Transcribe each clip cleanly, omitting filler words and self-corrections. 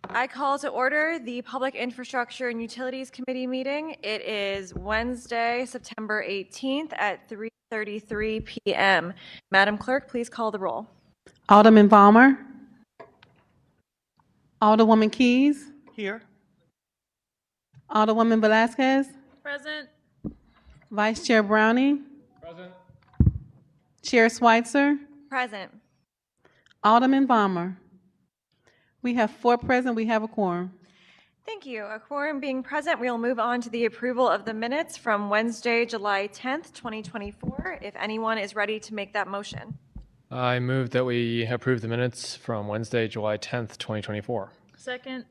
I call to order the Public Infrastructure and Utilities Committee meeting. It is Wednesday, September 18th at 3:33 p.m. Madam Clerk, please call the roll. Alderman Balmer. Alderwoman Keys. Here. Alderwoman Velasquez. Present. Vice Chair Browning. Present. Chair Schweitzer. Present. Alderman Balmer. We have 4 present. We have a quorum. Thank you. A quorum being present, we will move on to the approval of the minutes from Wednesday, July 10th, 2024. If anyone is ready to make that motion. I move that we approve the minutes from Wednesday, July 10th, 2024. Second.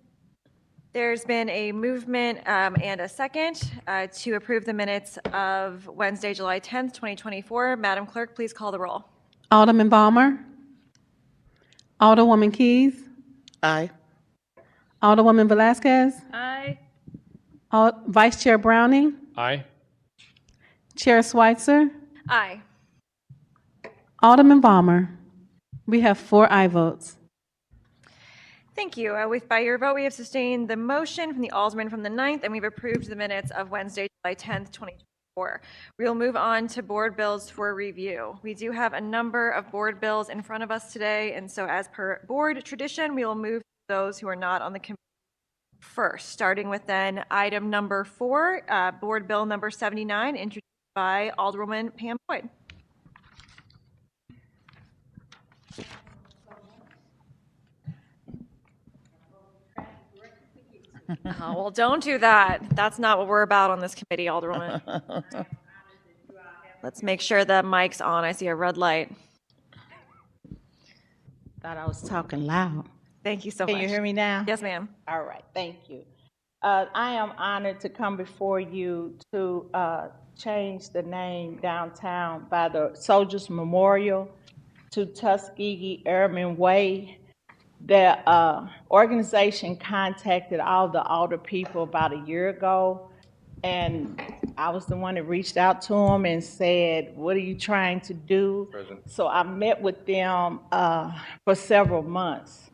There's been a movement and a second to approve the minutes of Wednesday, July 10th, 2024. Madam Clerk, please call the roll. Alderman Balmer. Alderwoman Keys. Aye. Alderwoman Velasquez. Aye. Vice Chair Browning. Aye. Chair Schweitzer. Aye. Alderman Balmer. We have 4 aye votes. Thank you. By your vote, we have sustained the motion from the Alderman from the 9th, and we've approved the minutes of Wednesday, July 10th, 2024. We will move on to board bills for review. We do have a number of board bills in front of us today, and so as per board tradition, we will move those who are not on the committee first, starting with then item number 4, board bill number 79, introduced by Alderwoman Pam Boyd. Well, don't do that. That's not what we're about on this committee, Alderwoman. Let's make sure the mic's on. I see a red light. Thought I was talking loud. Thank you so much. Can you hear me now? Yes, ma'am. All right, thank you. I am honored to come before you to change the name downtown by the Soldiers Memorial to Tuskegee Airmen Way. The organization contacted all the older people about a year ago, and I was the one that reached out to them and said, what are you trying to do? Present. So I met with them for several months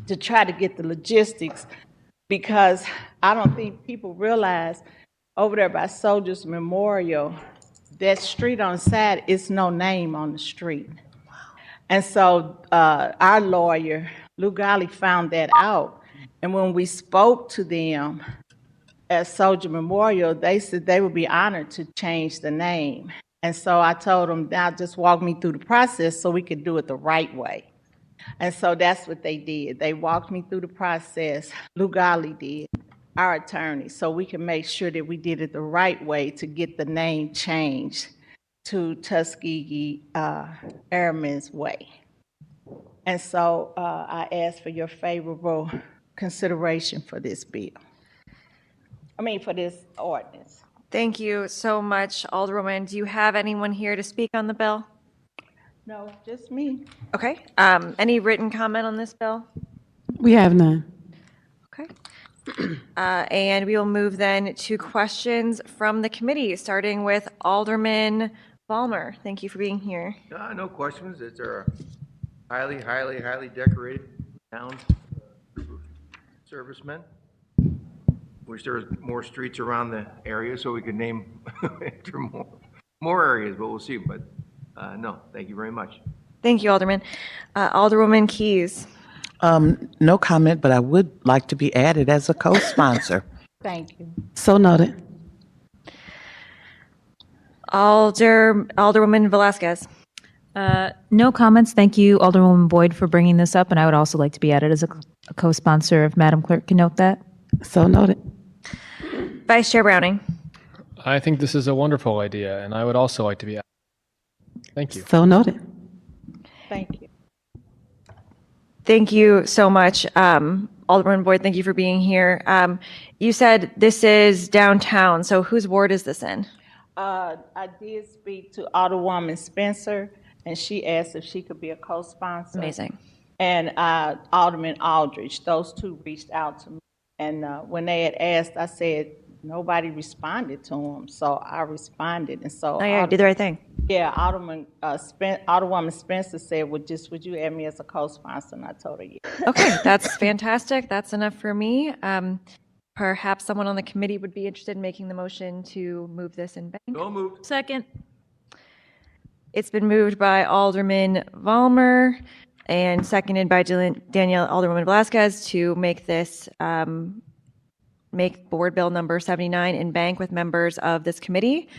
to try to get the logistics, because I don't think people realize over there by Soldiers Memorial, that street on the side is no name on the street. And so our lawyer, Lou Golly, found that out. And when we spoke to them at Soldier Memorial, they said they would be honored to change the name. And so I told them, now just walk me through the process so we could do it the right way. And so that's what they did. They walked me through the process. Lou Golly did, our attorney, so we can make sure that we did it the right way to get the name changed to Tuskegee Airmen's Way. And so I ask for your favorable consideration for this bill. For this ordinance. Thank you so much, Alderwoman. Do you have anyone here to speak on the bill? No, just me. Okay. Any written comment on this bill? We have none. Okay. And we will move then to questions from the committee, starting with Alderman Balmer. Thank you for being here. No questions. It's a highly decorated town group of servicemen. Wish there was more streets around the area so we could name after more areas, but we'll see. But no, thank you very much. Thank you, Alderman. Alderwoman Keys. No comment, but I would like to be added as a co-sponsor. Thank you. So noted. Alderwoman Velasquez. No comments. Thank you, Alderwoman Boyd, for bringing this up, and I would also like to be added as a co-sponsor if Madam Clerk can note that. So noted. Vice Chair Browning. I think this is a wonderful idea, and I would also like to be added. Thank you. So noted. Thank you. Thank you so much, Alderman Boyd. Thank you for being here. You said this is downtown, so whose ward is this in? I did speak to Alderwoman Spencer, and she asked if she could be a co-sponsor. Amazing. And Alderman Aldridge, those two reached out to me. And when they had asked, I said, nobody responded to them. So I responded. And so Oh, yeah, you did the right thing. Yeah, Alderwoman Spencer said, would you add me as a co-sponsor? And I told her, yeah. Okay, that's fantastic. That's enough for me. Perhaps someone on the committee would be interested in making the motion to move this in bank. So moved. Second. It's been moved by Alderman Valmer and seconded by Danielle Alderwoman Velasquez to make this, make Board Bill number 79 in bank with members of this committee.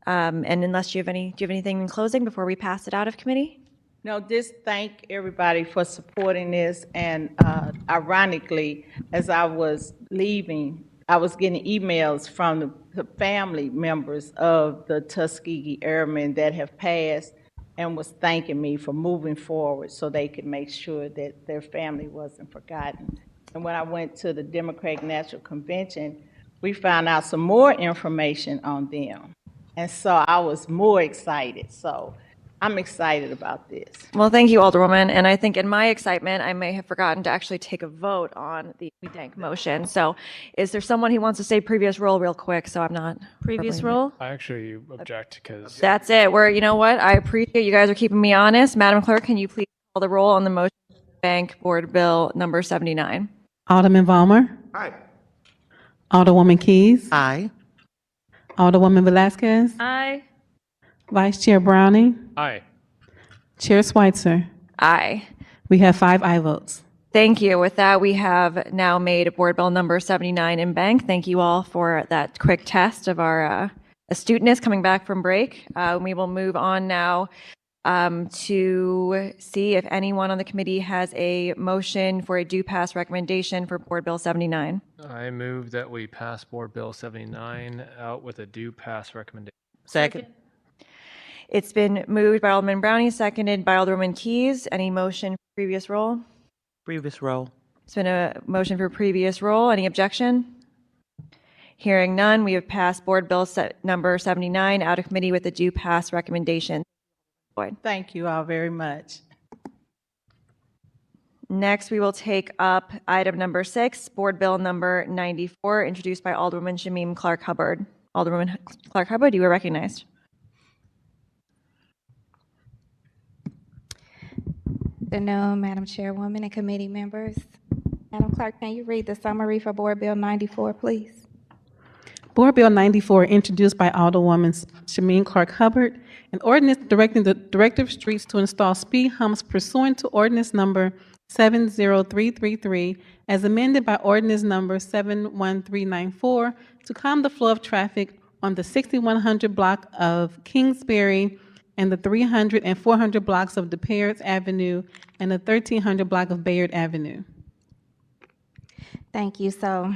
And unless do you have anything in closing before we pass it out of committee? No, just thank everybody for supporting this. And ironically, as I was leaving, I was getting emails from the family members of the Tuskegee Airmen that have passed and was thanking me for moving forward so they could make sure that their family wasn't forgotten. And when I went to the Democratic National Convention, we found out some more information on them. And so I was more excited. So I'm excited about this. Well, thank you, Alderwoman. And I think in my excitement, I may have forgotten to actually take a vote on the bank motion. So is there someone who wants to say previous roll real quick so I'm not... Previous roll? I actually object because That's it. You know what? I appreciate you guys are keeping me honest. Madam Clerk, can you please call the roll on the motion bank Board Bill number 79? Alderman Valmer, Aye. Alderwoman Keys, Aye. Alderwoman Velasquez, Aye. Vice Chair Browning, aye. Chair Schweitzer. Aye. We have 5 aye votes. Thank you. With that, we have now made Board Bill number 79 in bank. Thank you all for that quick test of our astuteness coming back from break. We will move on now to see if anyone on the committee has a motion for a due pass recommendation for Board Bill 79. I move that we pass Board Bill 79 out with a due pass recommendation. Second. It's been moved by Alderman Brownie, seconded by Alderwoman Keys. Any motion for previous roll? Previous roll. It's been a motion for previous roll. Any objection? Hearing none, we have passed Board Bill number 79 out of committee with a due pass recommendation. Boyd. Thank you all very much. Next, we will take up item number 6, Board Bill number 94, introduced by Alderwoman Shamim Clark Hubbard. Alderwoman Clark Hubbard, you are recognized. Good afternoon, Madam Chairwoman and committee members. Madam Clerk, can you read the summary for Board Bill 94, please? Board Bill 94, introduced by Alderwoman Shameen Clark Hubbard, an ordinance directing the Director of Streets to install speed humps pursuant to ordinance number 70333, as amended by ordinance number 71394, to calm the flow of traffic on the 6100 block of Kingsbury and the 300 and 400 blocks of DePairs Avenue and the 1300 block of Bayard Avenue. Thank you. So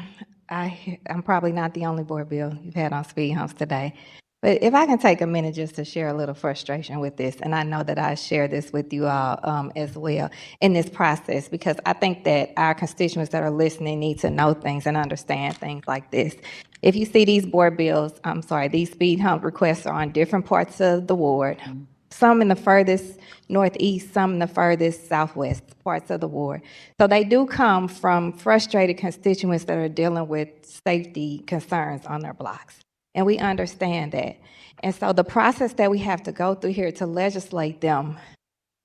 I'm probably not the only board bill you've had on speed humps today. But if I can take a minute just to share a little frustration with this, and I know that I share this with you all as well in this process, because I think that our constituents that are listening need to know things and understand things like this. If you see these board bills, these speed hump requests are on different parts of the ward, some in the furthest northeast, some in the furthest southwest parts of the ward. So they do come from frustrated constituents that are dealing with safety concerns on their blocks. And we understand that. And so the process that we have to go through here to legislate them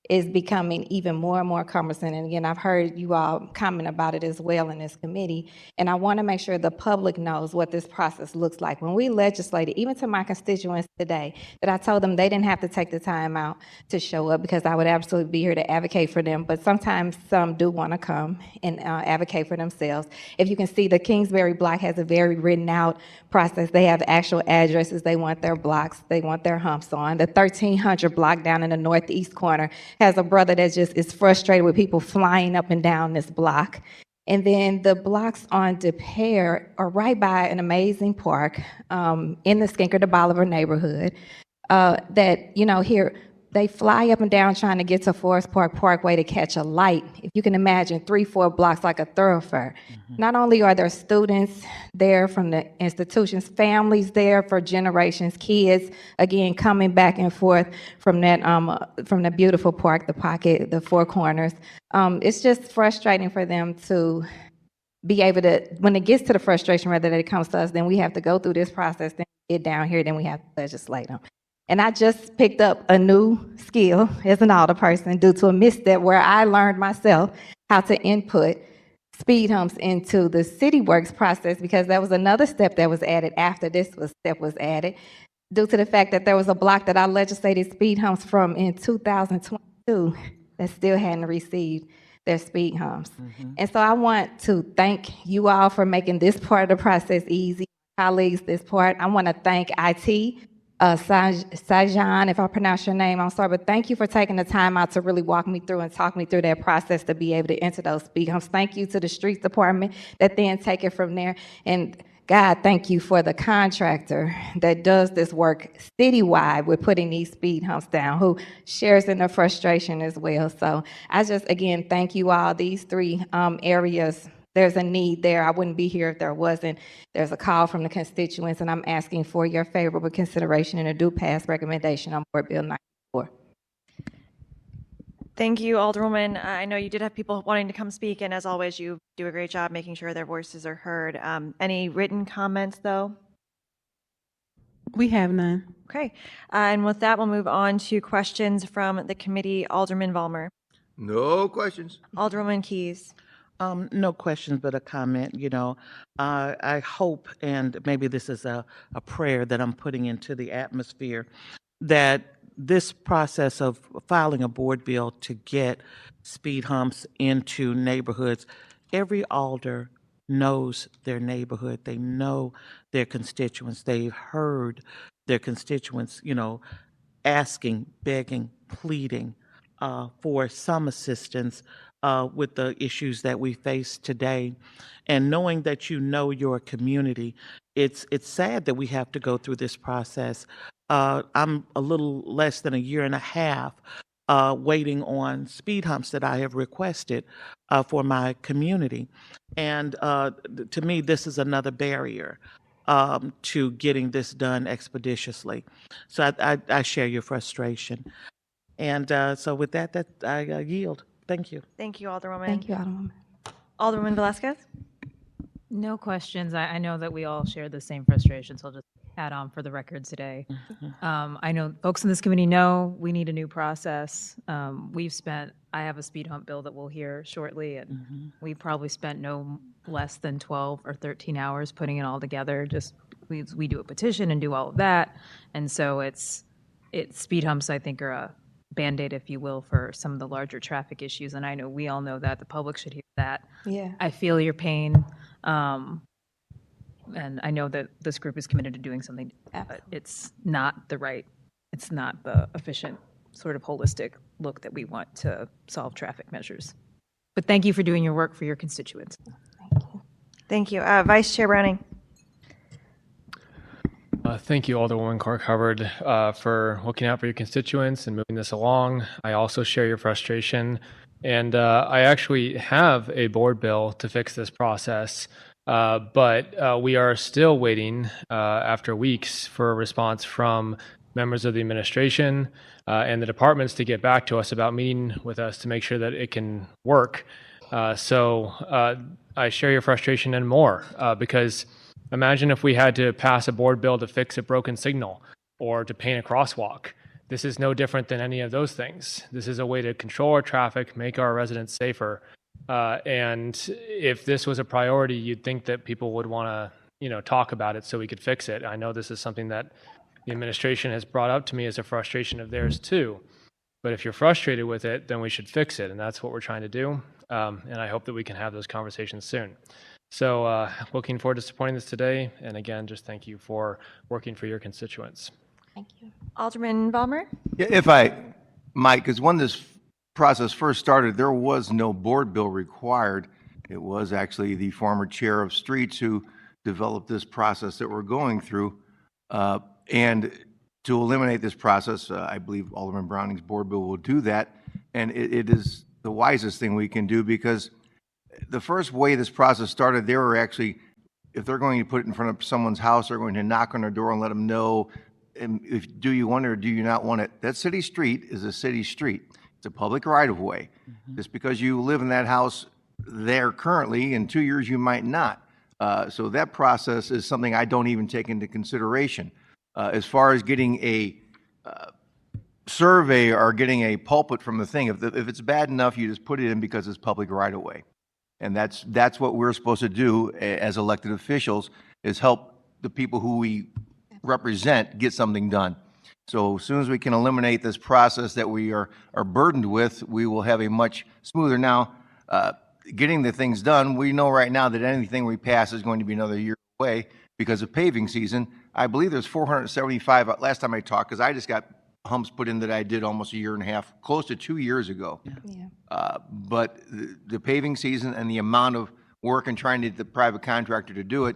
is becoming even more and more cumbersome. And again, I've heard you all comment about it as well in this committee. And I want to make sure the public knows what this process looks like. When we legislated, even to my constituents today, that I told them they didn't have to take the time out to show up because I would absolutely be here to advocate for them. But sometimes some do want to come and advocate for themselves. If you can see, the Kingsbury block has a very written out process. They have actual addresses. They want their blocks. They want their humps on. The 1300 block down in the northeast corner has a brother that just is frustrated with people flying up and down this block. And then the blocks on DePair are right by an amazing park in the Skinker to Bolivar neighborhood that, you know, here, they fly up and down trying to get to Forest Park Parkway to catch a light. If you can imagine, 3-4 blocks like a thoroughfare. Not only are there students there from the institutions, families there for generations, kids, again, coming back and forth from that, from the beautiful park, the pocket, the Four Corners. It's just frustrating for them to be able to, when it gets to the frustration, rather that it comes to us, then we have to go through this process, then get down here, then we have to legislate them. And I just picked up a new skill as an alderperson due to a misstep where I learned myself how to input speed humps into the city works process, because there was another step that was added after step was added, due to the fact that there was a block that I legislated speed humps from in 2022 that still hadn't received their speed humps. And so I want to thank you all for making this part of the process easy. Colleagues, this part. I want to thank IT, Sajan, if I pronounce your name, I'm sorry, but thank you for taking the time out to really walk me through and talk me through that process to be able to enter those speed humps. Thank you to the streets department that then take it from there. And God, thank you for the contractor that does this work citywide with putting these speed humps down, who shares in the frustration as well. So I just, again, thank you all. These three areas, there's a need there. I wouldn't be here if there wasn't. There's a call from the constituents, and I'm asking for your favorable consideration and a due pass recommendation on Board Bill 94. Thank you, Alderwoman. I know you did have people wanting to come speak, and as always, you do a great job making sure their voices are heard. Any written comments, though? We have none. Okay. And with that, we'll move on to questions from the committee. Alderman Vollmer. No questions. Alderwoman Keys. No questions, but a comment. I hope, and maybe this is a prayer that I'm putting into the atmosphere, that this process of filing a board bill to get speed humps into neighborhoods, every alder knows their neighborhood. They know their constituents. They've heard their constituents, asking, begging, pleading for some assistance with the issues that we face today. And knowing that you know your community, it's sad that we have to go through this process. I'm a little less than a year and a half waiting on speed humps that I have requested for my community. And to me, this is another barrier to getting this done expeditiously. So I share your frustration. And so with that, I yield. Thank you. Thank you, Alderwoman. Thank you, Alderwoman. Alderwoman Velasquez. No questions. I know that we all share the same frustrations, so I'll just add on for the record today. I know folks in this committee know we need a new process. I have a speed hump bill that we'll hear shortly, and we probably spent no less than 12 or 13 hours putting it all together. Just we do a petition and do all of that. And so it's speed humps, I think, are a Band-Aid, if you will, for some of the larger traffic issues. And I know we all know that. The public should hear that. Yeah. I feel your pain. And I know that this group is committed to doing something, but it's not the efficient sort of holistic look that we want to solve traffic measures. But thank you for doing your work for your constituents. Thank you. Vice Chair Browning. Thank you, Alderwoman Clark-Hubbard, for looking out for your constituents and moving this along. I also share your frustration, and I actually have a board bill to fix this process, but we are still waiting after weeks for a response from members of the administration and the departments to get back to us about meeting with us to make sure that it can work. So I share your frustration and more, because imagine if we had to pass a board bill to fix a broken signal or to paint a crosswalk. This is no different than any of those things. This is a way to control our traffic, make our residents safer. And if this was a priority, you'd think that people would want to, talk about it so we could fix it. I know this is something that the administration has brought up to me as a frustration of theirs too. But if you're frustrated with it, then we should fix it. And that's what we're trying to do. And I hope that we can have those conversations soon. So looking forward to supporting this today. And again, just thank you for working for your constituents. Thank you. Alderman Vollmer. Yeah, if I might, because when this process first started, there was no board bill required. It was actually the former chair of Streets who developed this process that we're going through. And to eliminate this process, I believe Alderman Browning's board bill will do that. And it is the wisest thing we can do, because the first way this process started, they were actually, if they're going to put it in front of someone's house, they're going to knock on their door and let them know, do you want it or do you not want it? That city street is a city street. It's a public right-of-way. Just because you live in that house there currently, in 2 years you might not. So that process is something I don't even take into consideration. As far as getting a survey or getting a pulpit from the thing. If it's bad enough, you just put it in because it's public right of way. And that's what we're supposed to do as elected officials, is help the people who we represent get something done. So as soon as we can eliminate this process that we are burdened with, we will have a much smoother. Now, getting the things done, we know right now that anything we pass is going to be another year away because of paving season. I believe there's 475 last time I talked, because I just got humps put in that I did almost a year and a half, close to 2 years ago. Yeah. But the paving season and the amount of work and trying to get the private contractor to do it,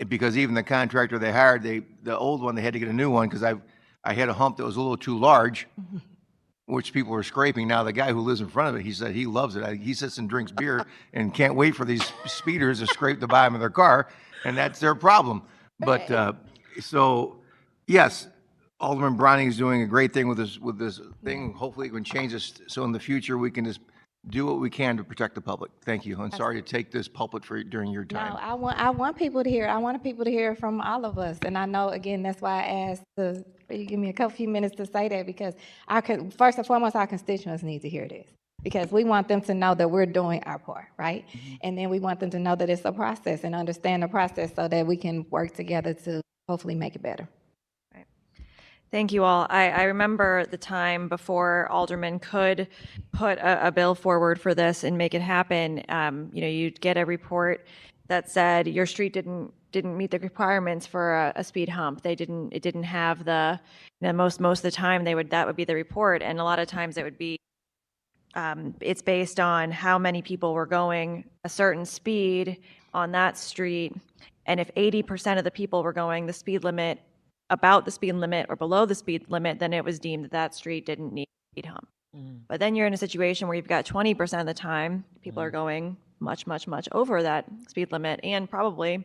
because even the contractor they hired, the old one, they had to get a new one because I had a hump that was a little too large, which people were scraping. Now, the guy who lives in front of it, he said he loves it. He sits and drinks beer and can't wait for these speeders to scrape the bottom of their car, and that's their problem. But, so, yes, Alderman Browning is doing a great thing with this thing. Hopefully it can change this, so in the future we can just do what we can to protect the public. Thank you. I'm sorry to take this pulpit during your time. No, I want people to hear. I want people to hear from all of us. And I know, again, that's why I asked you give me a few minutes to say that, because first and foremost, our constituents need to hear this, because we want them to know that we're doing our part, right? And then we want them to know that it's a process and understand the process so that we can work together to hopefully make it better. Thank you all. I remember the time before aldermen could put a bill forward for this and make it happen. You'd get a report that said your street didn't meet the requirements for a speed hump. It didn't have the, most of the time that would be the report. And a lot of times it would be, it's based on how many people were going a certain speed on that street. And if 80% of the people were going the speed limit, about the speed limit or below the speed limit, then it was deemed that street didn't need a speed hump. But then you're in a situation where you've got 20% of the time people are going much, much, much over that speed limit. And probably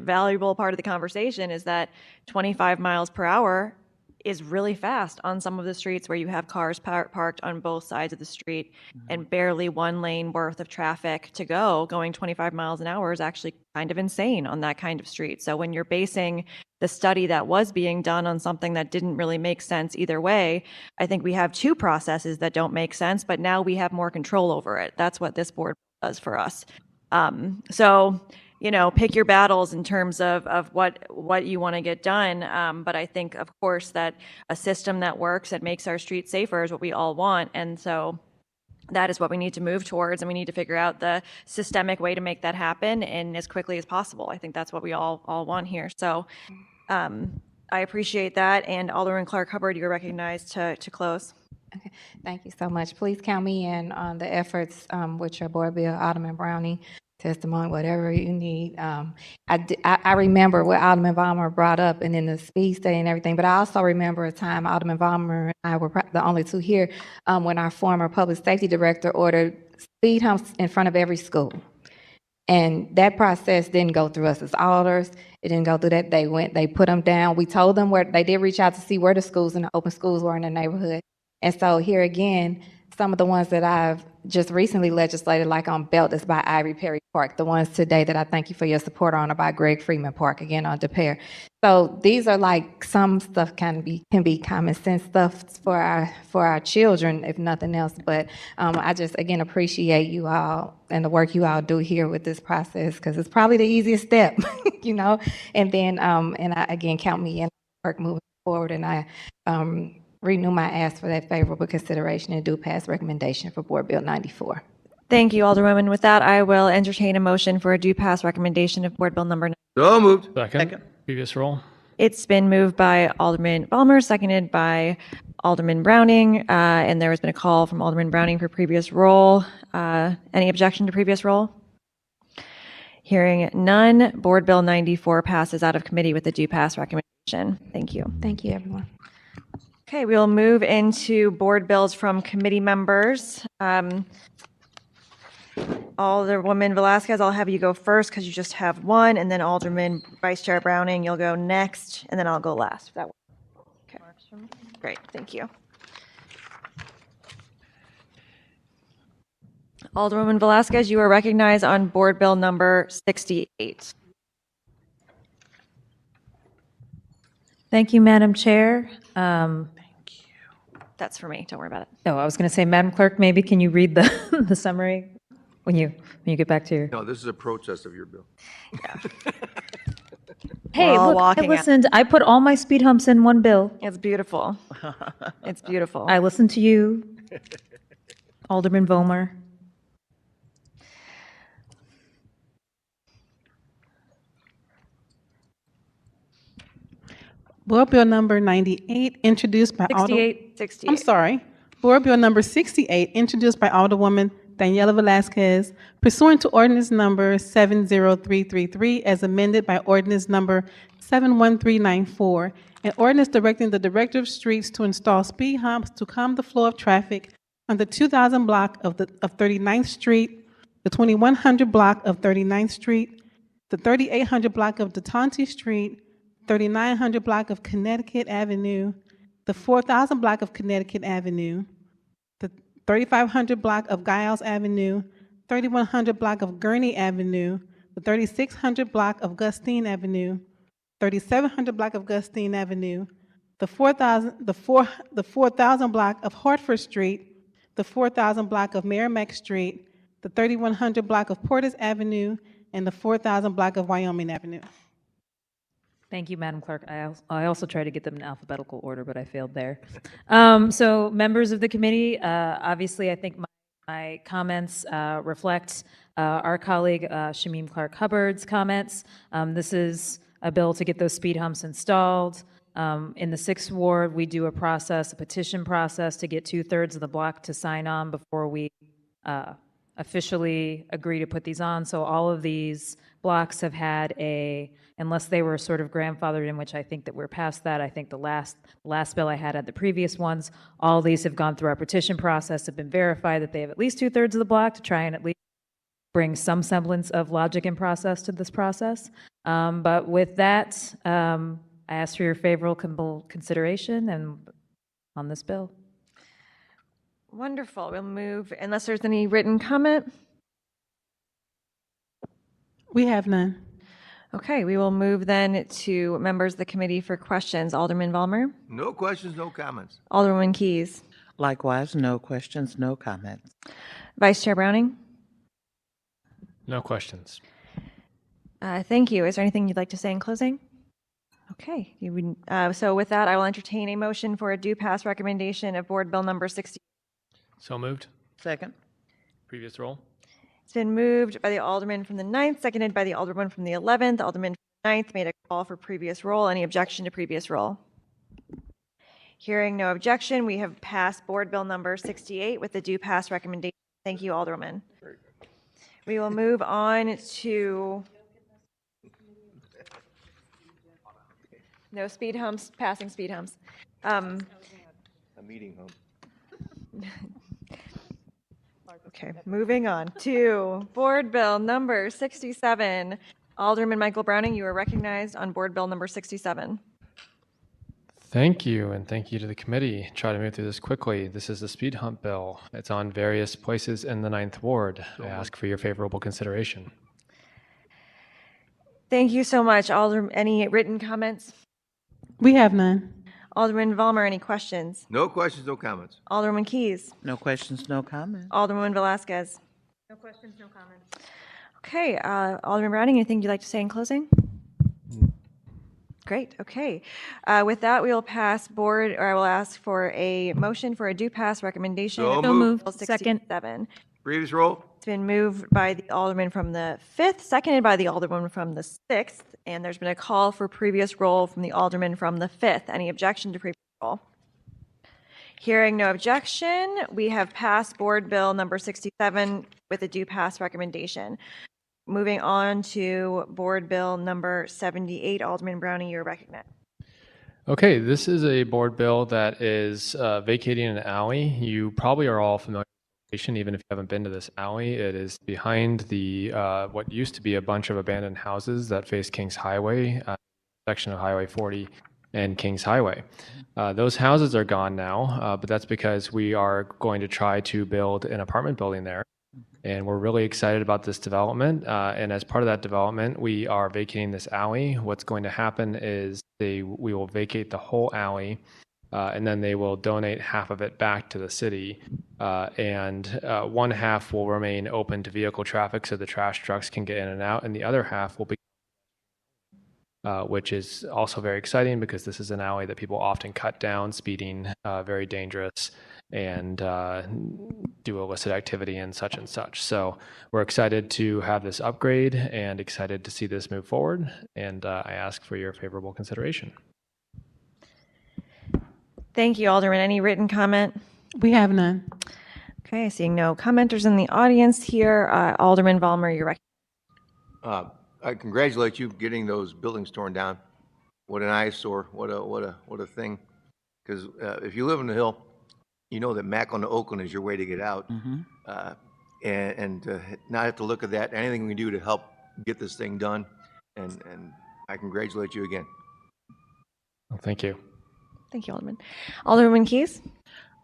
valuable part of the conversation is that 25 miles per hour is really fast on some of the streets where you have cars parked on both sides of the street and barely one lane worth of traffic to go. Going 25 miles an hour is actually kind of insane on that kind of street. So when you're basing the study that was being done on something that didn't really make sense either way, I think we have two processes that don't make sense, but now we have more control over it. That's what this board does for us. So pick your battles in terms of what you want to get done. But I think, of course, that a system that works and makes our streets safer is what we all want. And so that is what we need to move towards. And we need to figure out the systemic way to make that happen and as quickly as possible. I think that's what we all want here. So I appreciate that. And Alderman Clark Hubbard, you're recognized to close. Okay. Thank you so much. Please count me in on the efforts with your board bill, Alderman Browning. Testimony, whatever you need. I remember what Alderman Vollmer brought up and in the speed study and everything, but I also remember a time Alderman Vollmer and I were the only two here when our former public safety director ordered speed humps in front of every school. And that process didn't go through us as alders. It didn't go through that. They put them down. We told them where, they did reach out to see where the schools and the open schools were in the neighborhood. And so here again, some of the ones that I've just recently legislated, like on Belt, is by Ivy Perry Park. The ones today that I thank you for your support on are by Greg Freeman Park, again on DePere. So these are like some stuff can be common sense stuff for our children, if nothing else. But I just again appreciate you all and the work you all do here with this process, because it's probably the easiest step, And then and I again count me in work moving forward, and I renew my ask for that favorable consideration and do pass recommendation for Board Bill 94. Thank you, Alderwoman. With that, I will entertain a motion for a due pass recommendation of Board Bill number 9. So moved. Second. Previous roll. It's been moved by Alderman Vollmer, seconded by Alderman Browning, and there has been a call from Alderman Browning for previous roll. Any objection to previous roll? Hearing none, Board Bill 94 passes out of committee with a due pass recommendation. Thank you. Thank you, everyone. Okay, we'll move into board bills from committee members. Alderwoman Velasquez, I'll have you go first because you just have one, and then Alderman Vice Chair Browning, you'll go next, and then I'll go last. If that works. Okay. Great, thank you. Alderwoman Velasquez, you are recognized on board bill number 68. Thank you, Madam Chair. That's for me. Don't worry about it. Oh, I was going to say, Madam Clerk, maybe can you read the, the summary when you get back to your. No, this is a protest of your bill. Hey, We're all look, I walking out. listened. I put all my speed humps in one bill. It's beautiful. It's beautiful. I listened to you, Alderman Vollmer. Board Bill number 98, introduced by Alder... 68. I'm sorry. Board Bill number 68, introduced by Alderwoman Daniela Velazquez, pursuant to ordinance number 70333, as amended by ordinance number 71394, an ordinance directing the Director of Streets to install speed humps to calm the flow of traffic on the 2000 block of 39th Street, the 2100 block of 39th Street, the 3800 block of DeTonti Street, 3900 block of Connecticut Avenue, the 4000 block of Connecticut Avenue, the 3500 block of Giles Avenue, 3100 block of Gurney Avenue, the 3600 block of Gustine Avenue, 3700 block of Gustine Avenue, the 4000 block of Hartford Street, the 4000 block of Merrimack Street, the 3100 block of Portis Avenue, and the 4000 block of Wyoming Avenue. Thank you, Madam Clerk. I also tried to get them in alphabetical order, but I failed there. So members of the committee, obviously, I think my comments reflect our colleague Shamim Clark Hubbard's comments. This is a bill to get those speed humps installed. In the 6th Ward, we do a petition process to get 2/3 of the block to sign on before we officially agree to put these on. So all of these blocks have had unless they were sort of grandfathered in, which I think that we're past that. I think the last bill I had the previous ones, all these have gone through our petition process, have been verified that they have at least 2/3 of the block to try and at least bring some semblance of logic and process to this process. But with that, I ask for your favorable consideration and on this bill. Wonderful. We'll move, unless there's any written comment. We have none. Okay, we will move then to members of the committee for questions. Alderman Vollmer, No questions, no comments. Alderwoman Keys, Likewise, no questions, no comments. Vice Chair Browning. No questions. Thank you. Is there anything you'd like to say in closing? Okay. So with that, I will entertain a motion for a due pass recommendation of Board Bill number 60. So moved. Second. Previous roll. It's been moved by the Alderman from the 9th, seconded by the Alderman from the 11th. Alderman from the 9th made a call for previous roll. Any objection to previous roll? Hearing no objection, we have passed Board Bill number 68 with the due pass recommendation. Thank you, Alderman. We will move on to no speed humps, passing speed humps. A meeting home. Okay, moving on to Board Bill number 67. Alderman Michael Browning, you are recognized on Board Bill number 67. Thank you, and thank you to the committee. Try to move through this quickly. This is the speed hump bill. It's on various places in the 9th Ward. I ask for your favorable consideration. Thank you so much. Alderman, any written comments? We have none. Alderman Vollmer, any questions? No questions, no comments. Alderman Keys, No questions, no comments. Alderwoman Velazquez. No questions, no comments. Okay, Alderman Browning, anything you'd like to say in closing? Great, okay. With that, we will pass board, or I will ask for a motion for a due pass recommendation. So of moved. Bill Second. 67. Previous roll. It's been moved by the Alderman from the 5th, seconded by the Alderman from the 6th, and there's been a call for previous roll from the Alderman from the 5th. Any objection to previous roll? Hearing no objection, we have passed Board Bill number 67 with a due pass recommendation. Moving on to Board Bill number 78, Alderman Browning, you're recognized. Okay, this is a board bill that is vacating an alley. You probably are all familiar with the location, even if you haven't been to this alley. It is behind the what used to be a bunch of abandoned houses that face Kings Highway, section of Highway 40 and Kings Highway. Those houses are gone now, but that's because we are going to try to build an apartment building there. And we're really excited about this development. And as part of that development, we are vacating this alley. What's going to happen is we will vacate the whole alley, and then they will donate half of it back to the city. And one half will remain open to vehicle traffic so the trash trucks can get in and out, and the other half will be which is also very exciting because this is an alley that people often cut down, speeding, very dangerous, and do illicit activity and such and such. So we're excited to have this upgrade and excited to see this move forward. And I ask for your favorable consideration. Thank you, Alderman. Any written comment? We have none. Okay, seeing no commenters in the audience here, Alderman Vollmer, you're recognized. I congratulate you getting those buildings torn down. What an eyesore! What a thing! Because if you live in the Hill, you know that Mack on the Oakland is your way to get out, and not have to look at that. Anything we can do to help get this thing done, and I congratulate you again. Well, thank you. Thank you, Alderman. Alderwoman Keys?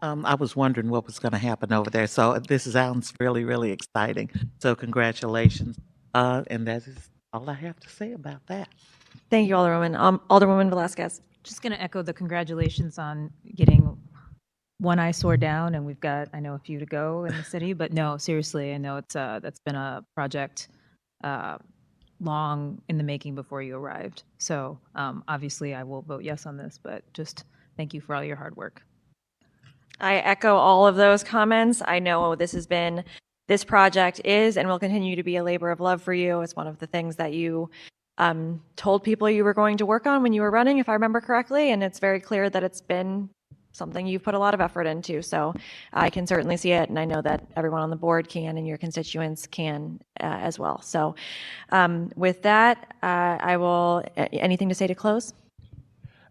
I was wondering what was going to happen over there. So this sounds really, really exciting. So congratulations. And that is all I have to say about that. Thank you, Alderwoman. Alderwoman Velasquez? Just going to echo the congratulations on getting one eyesore down, and we've got, I know, a few to go in the city, but no, seriously, I know it's that's been a project long in the making before you arrived. So obviously I will vote yes on this, but just thank you for all your hard work. I echo all of those comments. I know this project is and will continue to be a labor of love for you. It's one of the things that you told people you were going to work on when you were running, if I remember correctly, and it's very clear that it's been something you've put a lot of effort into. So I can certainly see it, and I know that everyone on the board can and your constituents can as well. So with that, I will, anything to say to close?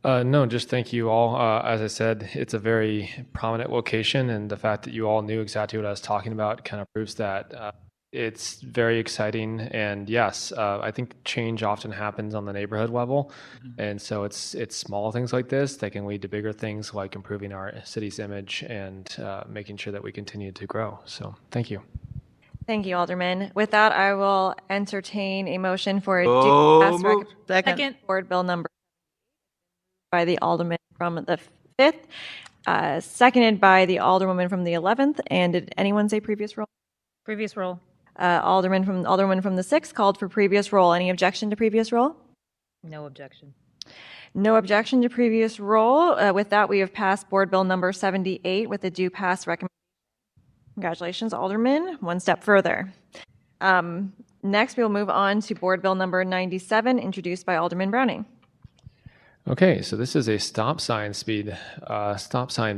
No, just thank you all. As I said, it's a very prominent location, and the fact that you all knew exactly what I was talking about kind of proves that it's very exciting. And yes, I think change often happens on the neighborhood level, and so it's small things like this that can lead to bigger things like improving our city's image and making sure that we continue to grow. So thank you. Thank you, Alderman. With that, I will entertain a motion for a moved. Second. Board Bill number by the Alderman from the 5th, seconded by the Alderwoman from the 11th. And did anyone say previous roll? Previous roll. Alderwoman from the 6th called for previous roll. Any objection to previous roll? No objection. No objection to previous roll. With that, we have passed Board Bill number 78 with a due pass recommendation. Congratulations, Alderman. One step further. Next, we will move on to Board Bill number 97, introduced by Alderman Browning. Okay, so this is a stop sign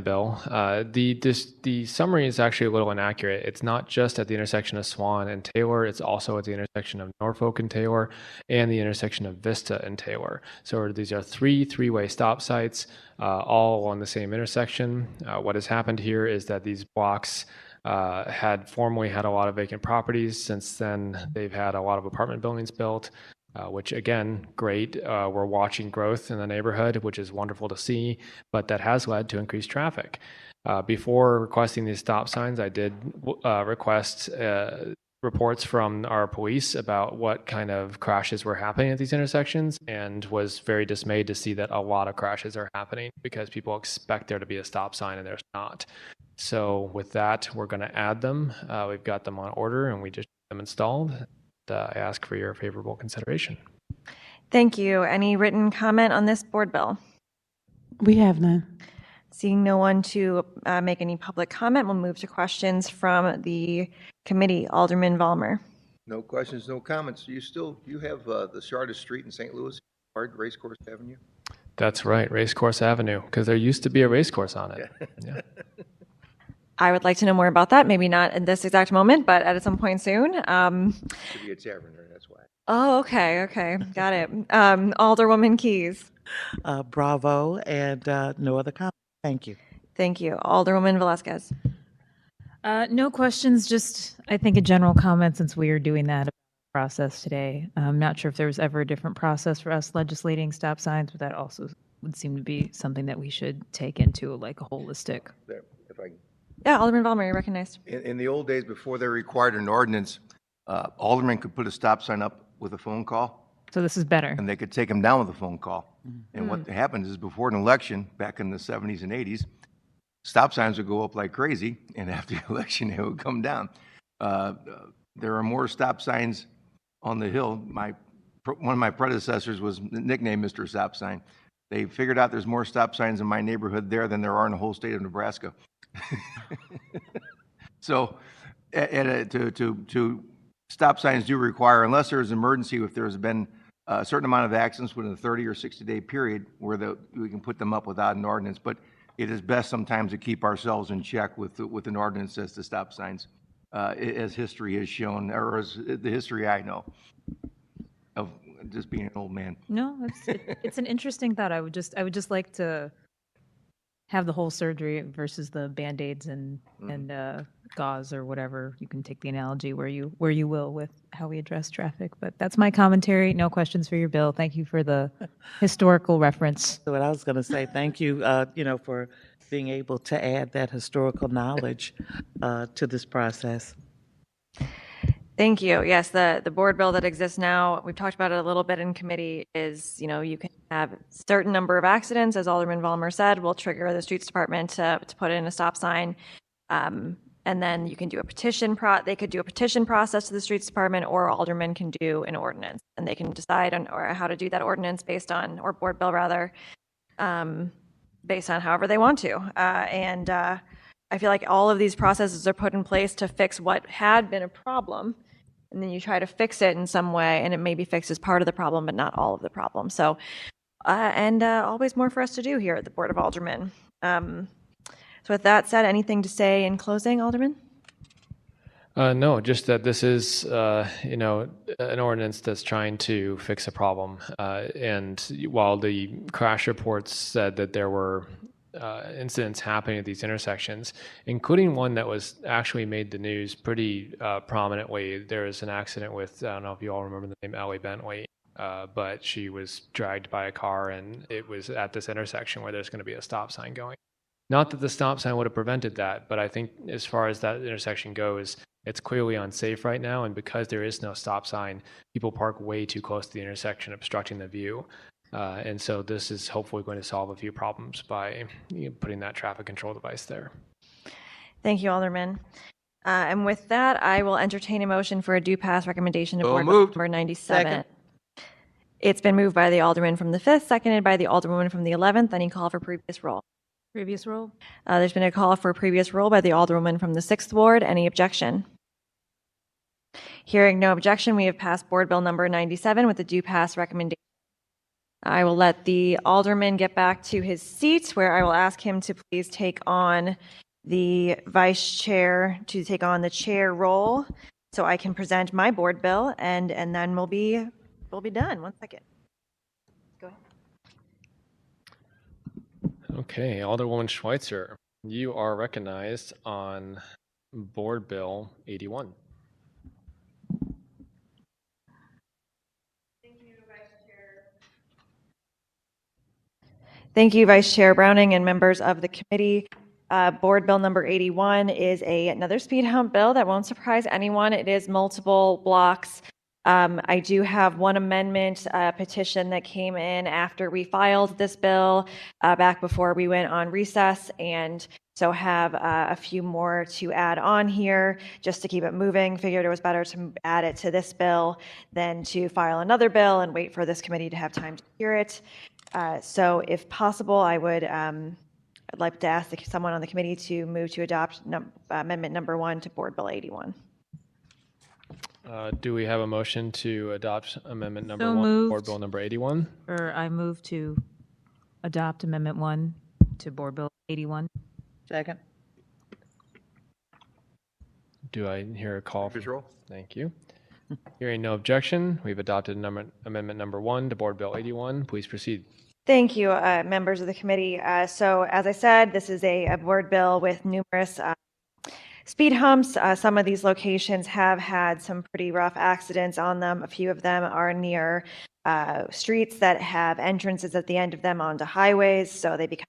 bill. The summary is actually a little inaccurate. It's not just at the intersection of Swan and Taylor, it's also at the intersection of Norfolk and Taylor and the intersection of Vista and Taylor. So these are three-way stop sites, all along the same intersection. What has happened here is that these blocks had formerly had a lot of vacant properties. Since then, they've had a lot of apartment buildings built. Which again, great. We're watching growth in the neighborhood, which is wonderful to see, but that has led to increased traffic. Before requesting these stop signs, I did request reports from our police about what kind of crashes were happening at these intersections, and was very dismayed to see that a lot of crashes are happening because people expect there to be a stop sign and there's not. So with that, we're going to add them. We've got them on order and we just have them installed. I ask for your favorable consideration. Thank you. Any written comment on this board bill? We have none. Seeing no one to make any public comment, we'll move to questions from the committee. Alderman Vollmer. No questions, no comments. You have the shortest street in St. Louis, Racecourse Avenue? That's right, Racecourse Avenue, because there used to be a racecourse on it. Yeah. I would like to know more about that. Maybe not at this exact moment, but at some point soon. Should be a tavern there, that's why. Oh, okay, got it. Alderwoman Keys. Bravo, and no other comment. Thank you. Thank you. Alderwoman Velasquez. No questions, just I think a general comment since we are doing that process today. I'm not sure if there was ever a different process for us legislating stop signs, but that also would seem to be something that we should take into like a holistic. There, if I Yeah, Alderman Vollmer, you're recognized. In the old days, before they required an ordinance, aldermen could put a stop sign up with a phone call, So this is better. and they could take them down with a phone call. And what happens is, before an election, back in the 70s and 80s, stop signs would go up like crazy, and after the election, they would come down. There are more stop signs on the Hill. One of my predecessors was nicknamed Mr. Stop Sign. They figured out there's more stop signs in my neighborhood there than there are in the whole state of Nebraska. So, to stop signs do require, unless there is an emergency, if there's been a certain amount of accidents within a 30 or 60-day period, where we can put them up without an ordinance. But it is best sometimes to keep ourselves in check with an ordinance as to stop signs, as history has shown, or as the history I know of just being an old man. No, it's an interesting thought. I would just like to have the whole surgery versus the Band-Aids and gauze or whatever. You can take the analogy where you will with how we address traffic. But that's my commentary. No questions for your bill. Thank you for the historical reference. So what I was going to say, thank you, for being able to add that historical knowledge to this process. Thank you. Yes, the board bill that exists now, we've talked about it a little bit in committee, is, you can have a certain number of accidents, as Alderman Vollmer said, will trigger the streets department to put in a stop sign. And then you can do a petition, they could do a petition process to the streets department, or aldermen can do an ordinance, and they can decide on or how to do that ordinance based on, or board bill rather, based on however they want to. I feel like all of these processes are put in place to fix what had been a problem, and then you try to fix it in some way, and it maybe fixes part of the problem, but not all of the problem. So, always more for us to do here at the Board of Aldermen. So with that said, anything to say in closing, Alderman? No, just that this is, an ordinance that's trying to fix a problem. And while the crash reports said that there were incidents happening at these intersections, including one that was actually made the news pretty prominently. There was an accident with, I don't know if you all remember the name Ellie Bentley, but she was dragged by a car, and it was at this intersection where there's going to be a stop sign going. Not that the stop sign would have prevented that, but I think as far as that intersection goes, it's clearly unsafe right now, and because there is no stop sign, people park way too close to the intersection, obstructing the view. And so this is hopefully going to solve a few problems by putting that traffic control device there. Thank you, Alderman. And with that, I will entertain a motion for a due pass recommendation to So Board Bill moved. number 97. Second. It's been moved by the Alderman from the 5th, seconded by the Alderwoman from the 11th. Any call for previous roll? Previous roll? There's been a call for previous roll by the Alderwoman from the 6th Ward. Any objection? Hearing no objection, we have passed Board Bill number 97 with the due pass recommendation. I will let the Alderman get back to his seat, where I will ask him to please take on the Vice Chair, to take on the Chair role, so I can present my Board Bill, and then we'll be done. 1 second. Go ahead. Okay, Alderwoman Schweitzer, you are recognized on Board Bill 81. Thank you, Vice Chair Browning and members of the committee. Board Bill number 81 is another speed hump bill that won't surprise anyone. It is multiple blocks. I do have one amendment petition that came in after we filed this bill back before we went on recess, and so have a few more to add on here just to keep it moving. Figured it was better to add it to this bill than to file another bill and wait for this committee to have time to hear it. So if possible, I'd like to ask someone on the committee to move to adopt amendment number 1 to Board Bill 81. Do we have a motion to adopt amendment number So 1, moved. Board Bill number 81? Or I move to adopt Amendment 1 to Board Bill 81. Second. Do I hear a call? Previous roll. Thank you. Hearing no objection, we've adopted amendment number 1 to Board Bill 81. Please proceed. Thank you, members of the committee. So as I said, this is a board bill with numerous speed humps. Some of these locations have had some pretty rough accidents on them. A few of them are near streets that have entrances at the end of them onto highways, so they become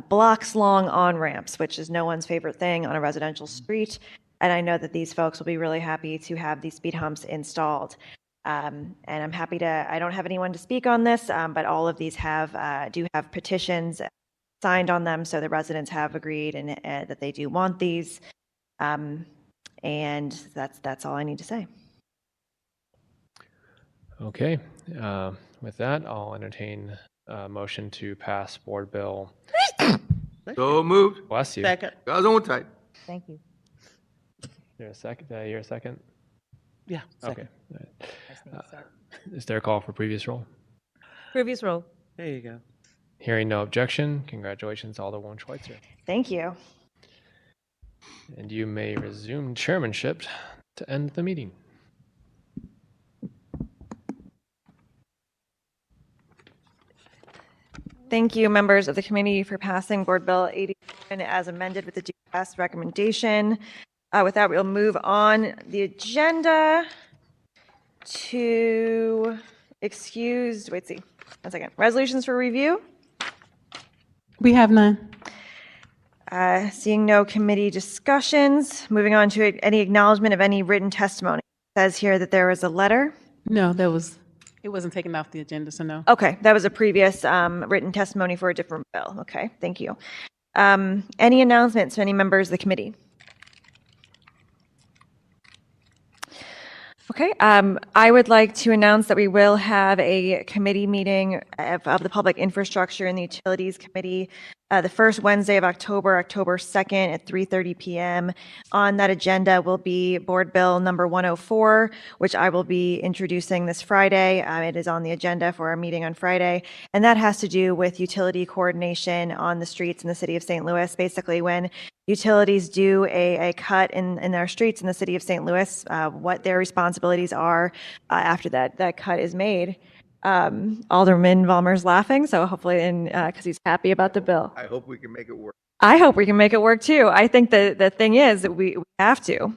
blocks-long on-ramps, which is no one's favorite thing on a residential street. And I know that these folks will be really happy to have these speed humps installed. And I'm happy to, I don't have anyone to speak on this, but all of these do have petitions signed on them, so the residents have agreed and that they do want these. And that's all I need to say. Okay. With that, I'll entertain a motion to pass Board Bill. So moved. Bless you. Second. God's on tight. Thank you. You're a second. You're a second. Yeah, second. Okay. All right. Is there a call for previous roll? Previous roll. There you go. Hearing no objection, congratulations, Alderwoman Schweitzer. Thank you. And you may resume chairmanship to end the meeting. Thank you, members of the committee, for passing Board Bill 81 as amended with the DPS recommendation. With that, we'll move on the agenda to resolutions for review. We have none. Seeing no committee discussions, moving on to any acknowledgement of any written testimony. It says here that there was a letter. No, it wasn't taken off the agenda, so no. Okay, that was a previous written testimony for a different bill. Okay, thank you. Any announcements from any members of the committee? Okay, I would like to announce that we will have a committee meeting of the Public Infrastructure and the Utilities Committee the first Wednesday of October, October 2nd at 3:30 p.m. On that agenda will be Board Bill number 104, which I will be introducing this Friday. It is on the agenda for our meeting on Friday, and that has to do with utility coordination on the streets in the city of St. Louis. Basically, when utilities do a cut in their streets in the city of St. Louis, what their responsibilities are after that cut is made. Alderman Vollmer's laughing, so hopefully, because he's happy about the bill. I hope we can make it work. I hope we can make it work too. I think the thing is that we have to,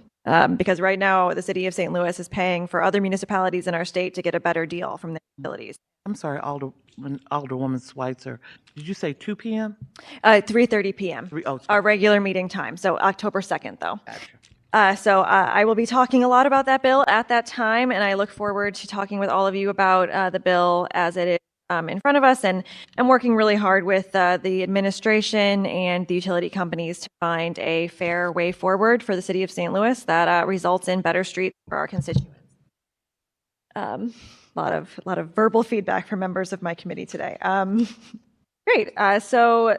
because right now the city of St. Louis is paying for other municipalities in our state to get a better deal from the utilities. I'm sorry, Alderwoman Schweitzer. Did you say 2 p.m.? 3:30 p.m. Oh, Our regular meeting time. So October 2nd, though. gotcha. So I will be talking a lot about that bill at that time, and I look forward to talking with all of you about the bill as it is in front of us, and I'm working really hard with the administration and the utility companies to find a fair way forward for the city of St. Louis that results in better streets for our constituents. A lot of verbal feedback from members of my committee today. Great. So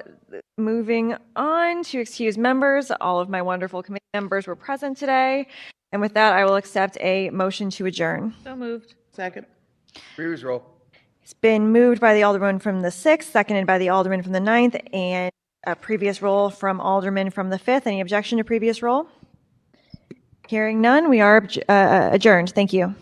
moving on to excuse members, all of my wonderful committee members were present today. And with that, I will accept a motion to adjourn. So moved. Second. Previous roll. It's been moved by the Alderman from the 6th, seconded by the Alderman from the 9th, and a previous roll from Alderman from the 5th. Any objection to previous roll? Hearing none, we are adjourned. Thank you.